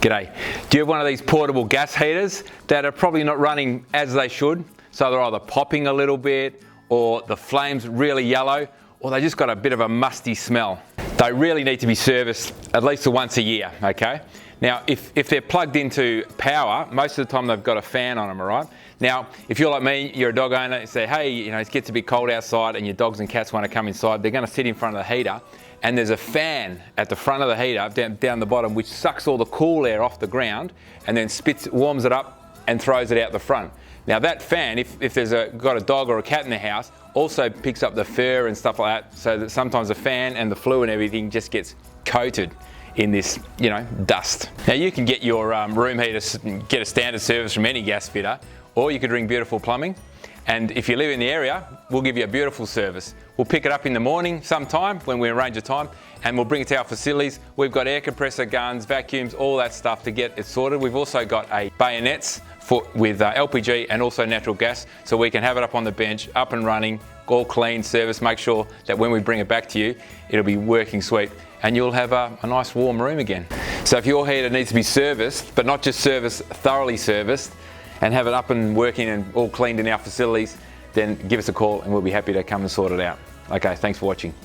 G'day. Do you have one of these portable gas heaters that are probably not running as they should? So they're either popping a little bit, or the flame's really yellow, or they just got a bit of a musty smell. They really need to be serviced at least once a year, okay? Now, if they're plugged into power, most of the time they've got a fan on them, all right? Now, if you're like me, you're a dog owner, you say, hey, you know, it gets a bit cold outside and your dogs and cats want to come inside, they're going to sit in front of the heater, and there's a fan at the front of the heater, down the bottom, which sucks all the cool air off the ground and then warms it up and throws it out the front. Now that fan, if there's got a dog or a cat in the house, also picks up the fur and stuff like that, so that sometimes the fan and the fluid and everything just gets coated in this, you know, dust. Now you can get your room heater, get a standard service from any gas fitter, or you could ring Beautiful Plumbing. And if you live in the area, we'll give you a beautiful service. We'll pick it up in the morning sometime when we arrange a time, and we'll bring it to our facilities. We've got air compressor guns, vacuums, all that stuff to get it sorted. We've also got bayonets with LPG and also natural gas, so we can have it up on the bench, up and running, all clean, service, make sure that when we bring it back to you, it'll be working sweet, and you'll have a nice warm room again. So if your heater needs to be serviced, but not just serviced, thoroughly serviced, and have it up and working and all cleaned in our facilities, then give us a call and we'll be happy to come and sort it out. Okay, thanks for watching.